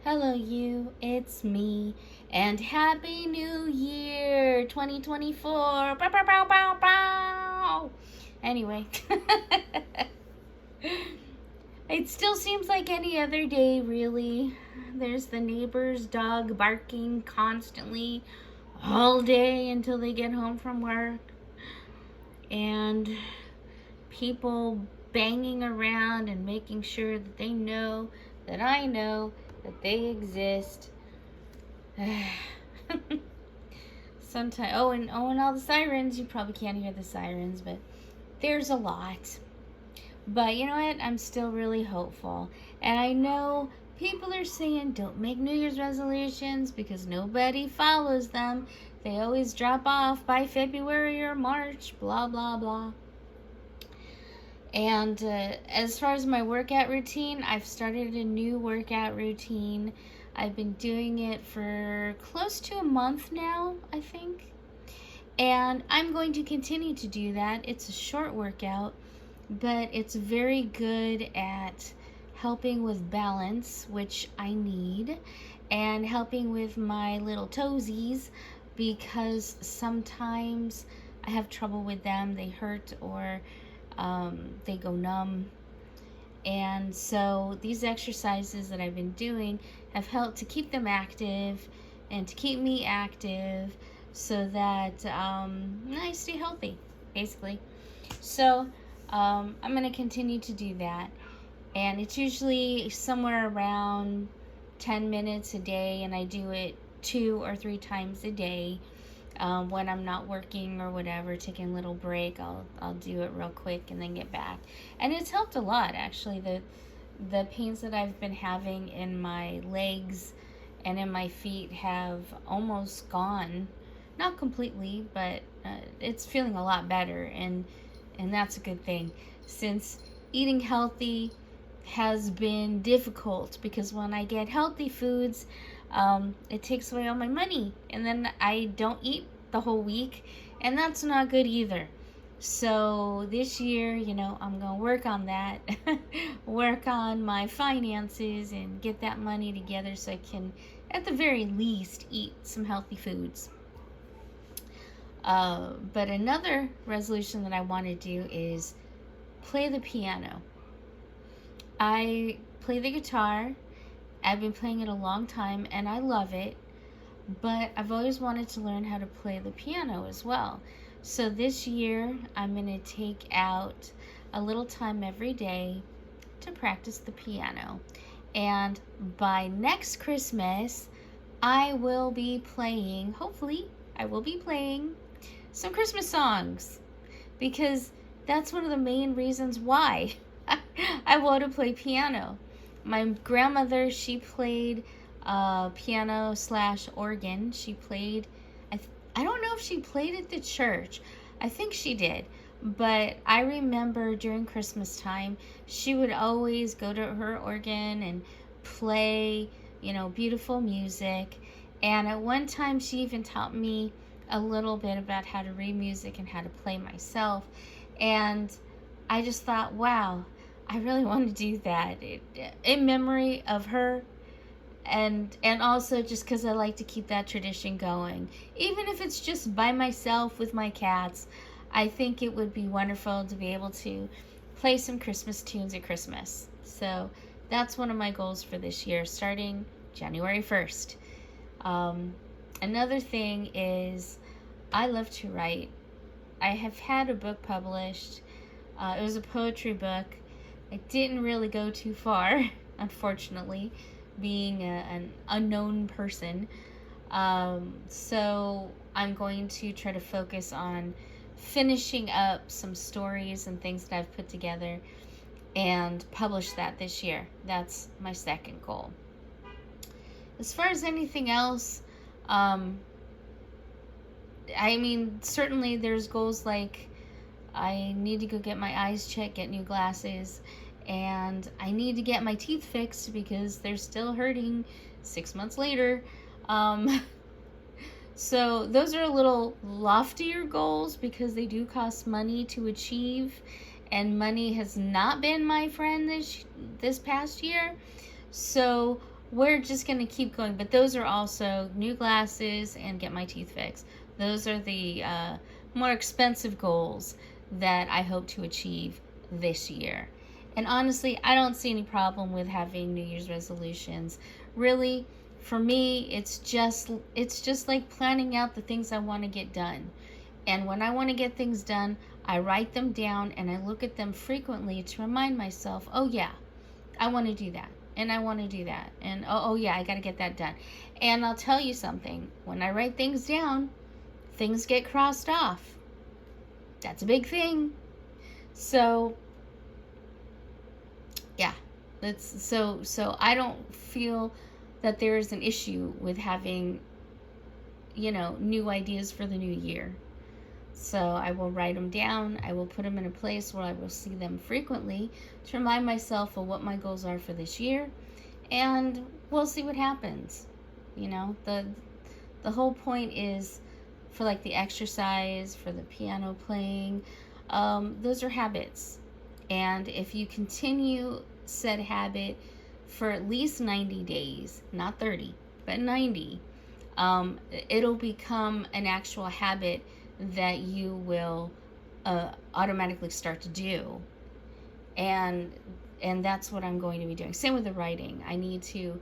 Hello, you. It's me. And Happy New Year 2024. Bow, bow, bow, bow, bow. Anyway, it still seems like any other day, really. There's the neighbor's dog barking constantly all day until they get home from work. And people banging around and making sure that they know that I know that they exist. Sometimes, and all the sirens. You probably can't hear the sirens, but there's a lot. But you know what? I'm still really hopeful, and I know people are saying don't make New Year's resolutions because nobody follows them. They always drop off by February or March. Blah blah blah. And as far as my workout routine, I've started a new workout routine. I've been doing it for close to a month now, I think. And I'm going to continue to do that. It's a short workout, but it's very good at helping with balance, which I need, and helping with my little toesies because sometimes I have trouble with them. They hurt or they go numb. And so these exercises that I've been doing have helped to keep them active and to keep me active so that I stay healthy, basically. So I'm going to continue to do that. And it's usually somewhere around 10 minutes a day, and I do it 2 or 3 times a day. When I'm not working or whatever, taking a little break, I'll do it real quick and then get back. And it's helped a lot, actually. The pains that I've been having in my legs and in my feet have almost gone. Not completely, but it's feeling a lot better, and that's a good thing. Since eating healthy has been difficult, because when I get healthy foods, it takes away all my money, and then I don't eat the whole week, and that's not good either. So this year, I'm gonna work on that, work on my finances, and get that money together so I can, at the very least, eat some healthy foods. But another resolution that I want to do is play the piano. I play the guitar. I've been playing it a long time and I love it, but I've always wanted to learn how to play the piano as well. So this year I'm going to take out a little time every day to practice the piano. And by next Christmas, hopefully, I will be playing some Christmas songs, because that's one of the main reasons why I want to play piano. My grandmother, she played piano / organ. She played, I don't know if she played at the church. I think she did. But I remember during Christmas time, she would always go to her organ and play, beautiful music. And at one time, she even taught me a little bit about how to read music and how to play myself. And I just thought, wow, I really want to do that in memory of her, and also just because I like to keep that tradition going. Even if it's just by myself with my cats, I think it would be wonderful to be able to play some Christmas tunes at Christmas. So that's one of my goals for this year, starting January 1st. Another thing is I love to write. I have had a book published. It was a poetry book. I didn't really go too far, unfortunately, being an unknown person. So I'm going to try to focus on finishing up some stories and things that I've put together and publish that this year. That's my second goal. As far as anything else, certainly there's goals like I need to go get my eyes checked, get new glasses, and I need to get my teeth fixed because they're still hurting 6 months later. So those are a little loftier goals because they do cost money to achieve, and money has not been my friend this past year. So we're just going to keep going. But those are also new glasses and get my teeth fixed. Those are the more expensive goals that I hope to achieve this year. And honestly, I don't see any problem with having New Year's resolutions. Really, for me, it's just like planning out the things I want to get done. And when I want to get things done, I write them down and I look at them frequently to remind myself, oh yeah, I want to do that. And I want to do that. And oh yeah, I got to get that done. And I'll tell you something. When I write things down, things get crossed off. That's a big thing. So yeah, so I don't feel that there is an issue with having, new ideas for the new year. So I will write them down. I will put them in a place where I will see them frequently to remind myself of what my goals are for this year, and we'll see what happens. The whole point is for like the exercise, for the piano playing, those are habits. And if you continue said habit for at least 90 days, not 30, but 90, it'll become an actual habit that you will automatically start to do. And that's what I'm going to be doing. Same with the writing. I need to,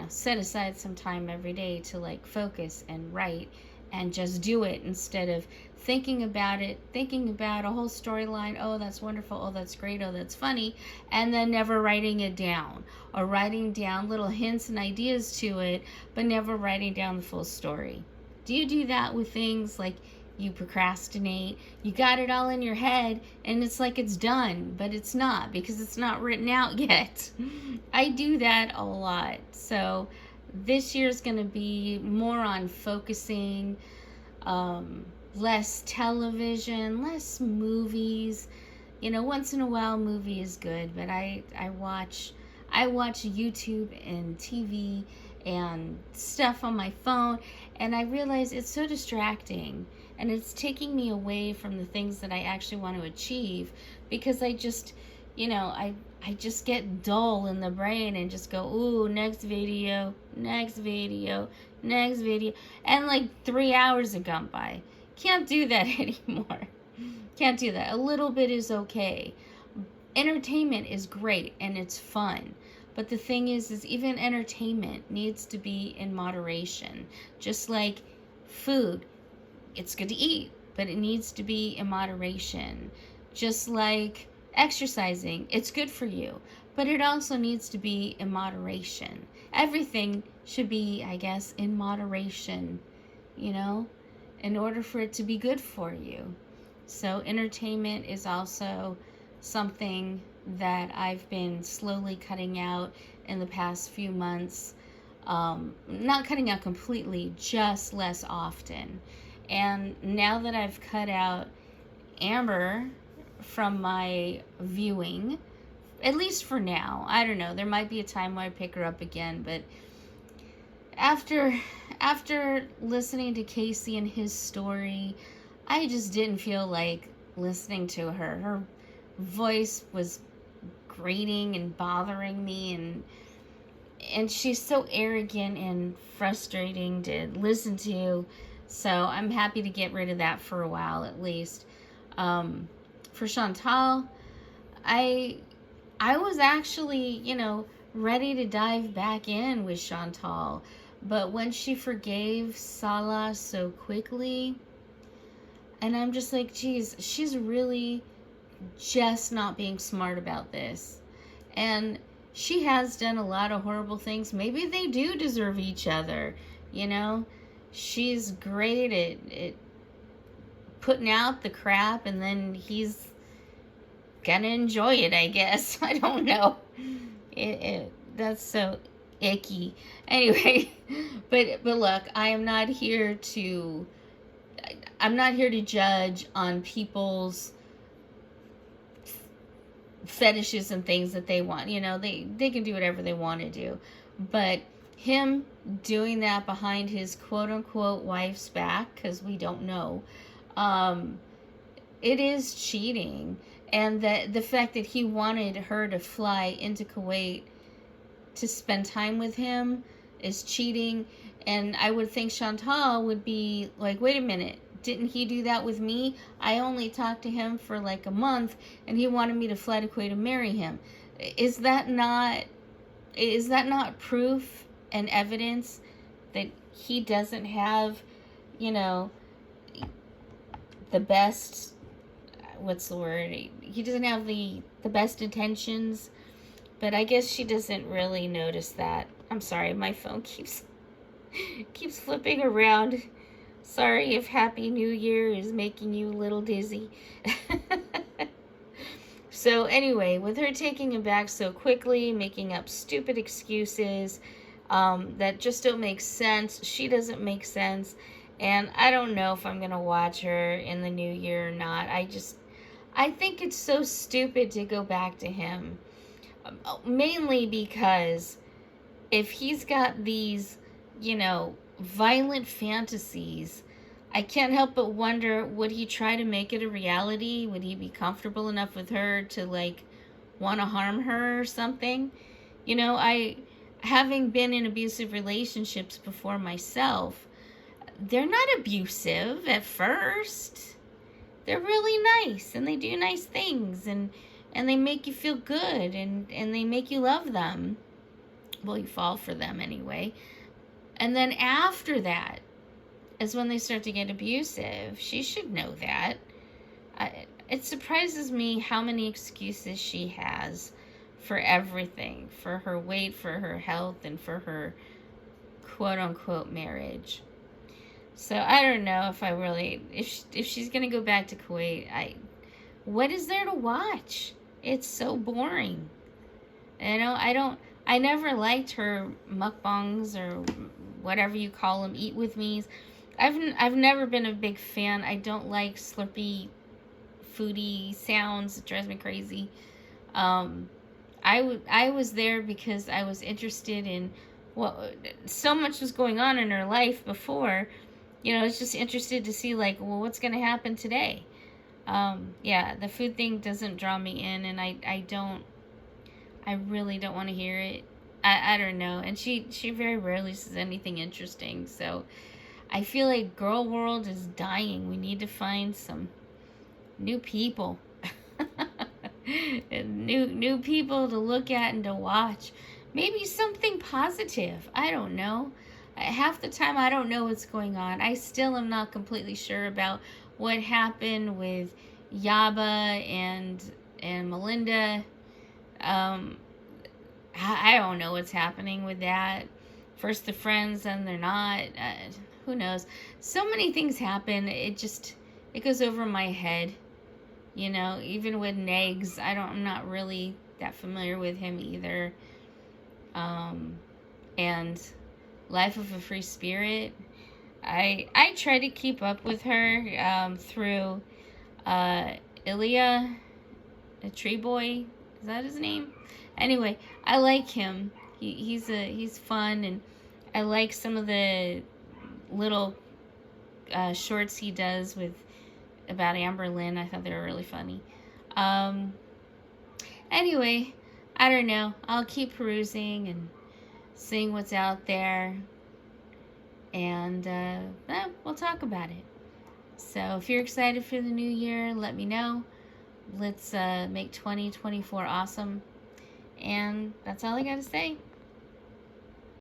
set aside some time every day to like focus and write and just do it instead of thinking about a whole storyline. Oh, that's wonderful. Oh, that's great. Oh, that's funny. And then never writing it down, or writing down little hints and ideas to it, but never writing down the full story. Do you do that with things like you procrastinate? You got it all in your head and it's like it's done, but it's not, because it's not written out yet. I do that a lot. So this year's going to be more on focusing, less television, less movies. Once in a while, movie is good, but I watch YouTube and TV and stuff on my phone, and I realize it's so distracting, and it's taking me away from the things that I actually want to achieve, because I just, I just get dull in the brain and just go, ooh, next video, and like 3 hours have gone by. Can't do that anymore. Can't do that. A little bit is okay. Entertainment is great and it's fun. But the thing is even entertainment needs to be in moderation. Just like food, it's good to eat, but it needs to be in moderation. Just like exercising, it's good for you, but it also needs to be in moderation. Everything should be, I guess, in moderation, in order for it to be good for you. So entertainment is also something that I've been slowly cutting out in the past few months. Not cutting out completely, just less often. And now that I've cut out Amber from my viewing, at least for now, I don't know, there might be a time where I pick her up again, but after listening to Casey and his story, I just didn't feel like listening to her. Her voice was grating and bothering me, and she's so arrogant and frustrating to listen to. So I'm happy to get rid of that for a while, at least. For Chantal, I was actually, ready to dive back in with Chantal, but when she forgave Salah so quickly, and I'm just like, geez, she's really just not being smart about this. And she has done a lot of horrible things. Maybe they do deserve each other, She's great at putting out the crap, and then he's gonna enjoy it, I guess. I don't know. That's so icky. Anyway, but look, I'm not here to judge on people's fetishes and things that they want. They can do whatever they want to do. But him doing that behind his quote-unquote wife's back, because we don't know, it is cheating. And the fact that he wanted her to fly into Kuwait to spend time with him is cheating. And I would think Chantal would be like, wait a minute, didn't he do that with me? I only talked to him for like a month and he wanted me to fly to Kuwait to marry him. Is that not proof and evidence that he doesn't have, you know, the best, what's the word? He doesn't have the best intentions. But I guess she doesn't really notice that. I'm sorry, my phone keeps flipping around. Sorry if Happy New Year is making you a little dizzy. So anyway, with her taking him back so quickly, making up stupid excuses that just don't make sense. She doesn't make sense. And I don't know if I'm going to watch her in the new year or not. I think it's so stupid to go back to him. Mainly because if he's got these, violent fantasies, I can't help but wonder, would he try to make it a reality? Would he be comfortable enough with her to, want to harm her or something? Having been in abusive relationships before myself, they're not abusive at first. They're really nice, and they do nice things, and they make you feel good, and they make you love them. Well, you fall for them anyway. And then after that is when they start to get abusive. She should know that. It surprises me how many excuses she has for everything. For her weight, for her health, and for her quote-unquote marriage. So I don't know if I really... If she's going to go back to Kuwait, what is there to watch? It's so boring. I never liked her mukbangs or whatever you call them, eat with me's. I've never been a big fan. I don't like slurpy, foodie sounds. It drives me crazy. I was there because I was interested in so much was going on in her life before. I was just interested to see what's going to happen today. The food thing doesn't draw me in, and I really don't want to hear it. I don't know. And she very rarely says anything interesting. So I feel like Girl World is dying. We need to find some new people. new people to look at and to watch. Maybe something positive. I don't know. Half the time I don't know what's going on. I still am not completely sure about what happened with Yaba and Melinda. I don't know what's happening with that. First they're friends, then they're not. Who knows? So many things happen. It goes over my head. Even with Negs, I'm not really that familiar with him either. And Life of a Free Spirit, I try to keep up with her through Ilya, a tree boy. Is that his name? Anyway, I like him. He's fun, and I like some of the little shorts he does about Amber Lynn. I thought they were really funny. Anyway, I don't know. I'll keep perusing and seeing what's out there, and we'll talk about it. So if you're excited for the new year, let me know. Let's make 2024 awesome. And that's all I got to say.